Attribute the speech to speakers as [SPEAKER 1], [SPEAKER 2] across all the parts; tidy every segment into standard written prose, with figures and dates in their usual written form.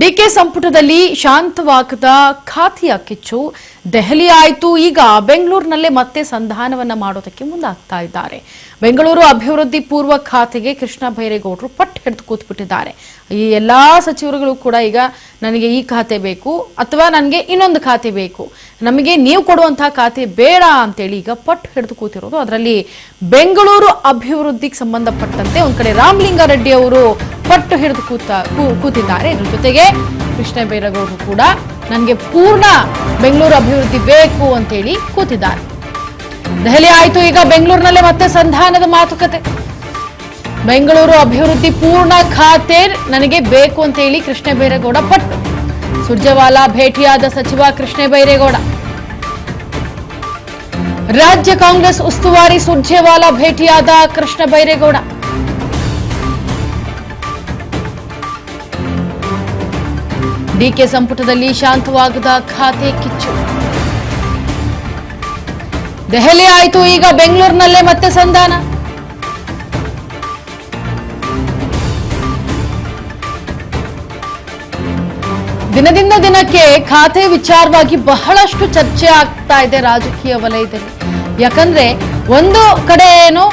[SPEAKER 1] DK ಸಂಪುಟದಲ್ಲಿ ಶಾಂತವಾಗದ ಖಾತೆಯ ಕಿಚ್ಚು ದೆಹಲಿ ಆಯಿತು. ಈಗ ಬೆಂಗಳೂರಿನಲ್ಲೇ ಮತ್ತೆ ಸಂಧಾನವನ್ನ ಮಾಡೋದಕ್ಕೆ ಮುಂದಾಗ್ತಾ ಇದ್ದಾರೆ. ಬೆಂಗಳೂರು ಅಭಿವೃದ್ಧಿ ಪೂರ್ವ ಖಾತೆಗೆ ಕೃಷ್ಣ ಬೈರೇಗೌಡರು ಪಟ್ಟು ಹಿಡಿದು ಕೂತ್ಬಿಟ್ಟಿದ್ದಾರೆ. ಈ ಎಲ್ಲಾ ಸಚಿವರುಗಳು ಕೂಡ ಈಗ ನನಗೆ ಈ ಖಾತೆ ಬೇಕು ಅಥವಾ ನನಗೆ ಇನ್ನೊಂದು ಖಾತೆ ಬೇಕು, ನಮಗೆ ನೀವು ಕೊಡುವಂತಹ ಖಾತೆ ಬೇಡ ಅಂತೇಳಿ ಈಗ ಪಟ್ಟು ಹಿಡಿದು ಕೂತಿರೋದು. ಅದರಲ್ಲಿ ಬೆಂಗಳೂರು ಅಭಿವೃದ್ಧಿಗೆ ಸಂಬಂಧಪಟ್ಟಂತೆ ಒಂದ್ ಕಡೆ ರಾಮಲಿಂಗಾರೆಡ್ಡಿ ಅವರು ಪಟ್ಟು ಹಿಡಿದು ಕೂತಿದ್ದಾರೆ. ಇದ್ರ ಜೊತೆಗೆ ಕೃಷ್ಣ ಬೈರೇಗೌಡರು ಕೂಡ ನನಗೆ ಪೂರ್ಣ ಬೆಂಗಳೂರು ಅಭಿವೃದ್ಧಿ ಬೇಕು ಅಂತೇಳಿ ಕೂತಿದ್ದಾರೆ. ದೆಹಲಿ ಆಯ್ತು, ಈಗ ಬೆಂಗಳೂರಿನಲ್ಲೇ ಮತ್ತೆ ಸಂಧಾನದ ಮಾತುಕತೆ. ಬೆಂಗಳೂರು ಅಭಿವೃದ್ಧಿ ಪೂರ್ಣ ಖಾತೆ ನನಗೆ ಬೇಕು ಅಂತ ಹೇಳಿ ಕೃಷ್ಣ ಬೈರೇಗೌಡ ಪಟ್ಟು. ಸುರ್ಜೇವಾಲಾ ಭೇಟಿಯಾದ ಸಚಿವ ಕೃಷ್ಣ ಬೈರೇಗೌಡ. ರಾಜ್ಯ ಕಾಂಗ್ರೆಸ್ ಉಸ್ತುವಾರಿ ಸುರ್ಜೇವಾಲಾ ಭೇಟಿಯಾದ ಕೃಷ್ಣ ಬೈರೇಗೌಡ. ಡಿಕೆ ಸಂಪುಟದಲ್ಲಿ ಶಾಂತವಾಗದ ಖಾತೆ ಕಿಚ್ಚು. ದೆಹಲಿ ಆಯಿತು, ಈಗ ಬೆಂಗಳೂರಿನಲ್ಲೇ ಮತ್ತೆ ಸಂಧಾನ. ದಿನದಿಂದ ದಿನಕ್ಕೆ ಖಾತೆ ವಿಚಾರವಾಗಿ ಬಹಳಷ್ಟು ಚರ್ಚೆ ಆಗ್ತಾ ಇದೆ ರಾಜಕೀಯ ವಲಯದಲ್ಲಿ. ಯಾಕಂದ್ರೆ ಒಂದು ಕಡೆ ಏನು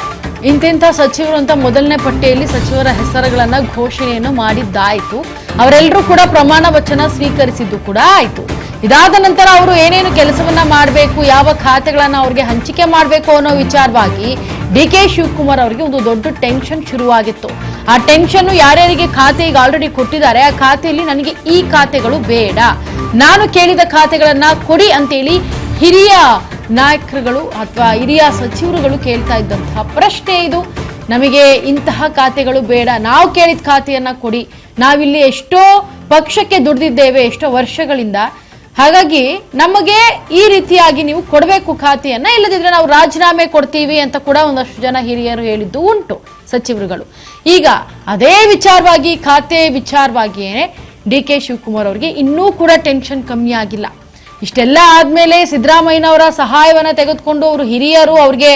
[SPEAKER 1] ಇಂತಿಂಥ ಸಚಿವರು ಅಂತ ಮೊದಲನೇ ಪಟ್ಟಿಯಲ್ಲಿ ಸಚಿವರ ಹೆಸರುಗಳನ್ನ ಘೋಷಣೆಯನ್ನು ಮಾಡಿದ್ದಾಯಿತು. ಅವರೆಲ್ಲರೂ ಕೂಡ ಪ್ರಮಾಣ ವಚನ ಸ್ವೀಕರಿಸಿದ್ದು ಕೂಡ ಆಯ್ತು. ಇದಾದ ನಂತರ ಅವರು ಏನೇನು ಕೆಲಸವನ್ನ ಮಾಡಬೇಕು, ಯಾವ ಖಾತೆಗಳನ್ನ ಅವ್ರಿಗೆ ಹಂಚಿಕೆ ಮಾಡಬೇಕು ಅನ್ನೋ ವಿಚಾರವಾಗಿ ಡಿಕೆ ಶಿವಕುಮಾರ್ ಅವರಿಗೆ ಒಂದು ದೊಡ್ಡ ಟೆನ್ಷನ್ ಶುರುವಾಗಿತ್ತು. ಆ ಟೆನ್ಷನ್ ಯಾರ್ಯಾರಿಗೆ ಖಾತೆ ಈಗ ಆಲ್ರೆಡಿ ಕೊಟ್ಟಿದ್ದಾರೆ, ಆ ಖಾತೆಯಲ್ಲಿ ನನಗೆ ಈ ಖಾತೆಗಳು ಬೇಡ, ನಾನು ಕೇಳಿದ ಖಾತೆಗಳನ್ನ ಕೊಡಿ ಅಂತೇಳಿ ಹಿರಿಯ ನಾಯಕರುಗಳು ಅಥವಾ ಹಿರಿಯ ಸಚಿವರುಗಳು ಕೇಳ್ತಾ ಇದ್ದಂತಹ ಪ್ರಶ್ನೆ ಇದು. ನಮಗೆ ಇಂತಹ ಖಾತೆಗಳು ಬೇಡ, ನಾವು ಕೇಳಿದ ಖಾತೆಯನ್ನ ಕೊಡಿ, ನಾವಿಲ್ಲಿ ಎಷ್ಟೋ ಪಕ್ಷಕ್ಕೆ ದುಡಿದಿದ್ದೇವೆ ಎಷ್ಟೋ ವರ್ಷಗಳಿಂದ, ಹಾಗಾಗಿ ನಮಗೆ ಈ ರೀತಿಯಾಗಿ ನೀವು ಕೊಡಬೇಕು ಖಾತೆಯನ್ನ, ಇಲ್ಲದಿದ್ರೆ ನಾವು ರಾಜೀನಾಮೆ ಕೊಡ್ತೀವಿ ಅಂತ ಕೂಡ ಒಂದಷ್ಟು ಜನ ಹಿರಿಯರು ಹೇಳಿದ್ದು ಉಂಟು ಸಚಿವರುಗಳು. ಈಗ ಅದೇ ವಿಚಾರವಾಗಿ ಖಾತೆ ವಿಚಾರವಾಗಿಯೇ ಡಿಕೆ ಶಿವಕುಮಾರ್ ಅವರಿಗೆ ಇನ್ನೂ ಕೂಡ ಟೆನ್ಷನ್ ಕಮ್ಮಿ ಆಗಿಲ್ಲ. ಇಷ್ಟೆಲ್ಲ ಆದ್ಮೇಲೆ ಸಿದ್ದರಾಮಯ್ಯನವರ ಸಹಾಯವನ್ನ ತೆಗೆದುಕೊಂಡು ಅವರು ಹಿರಿಯರು ಅವ್ರಿಗೆ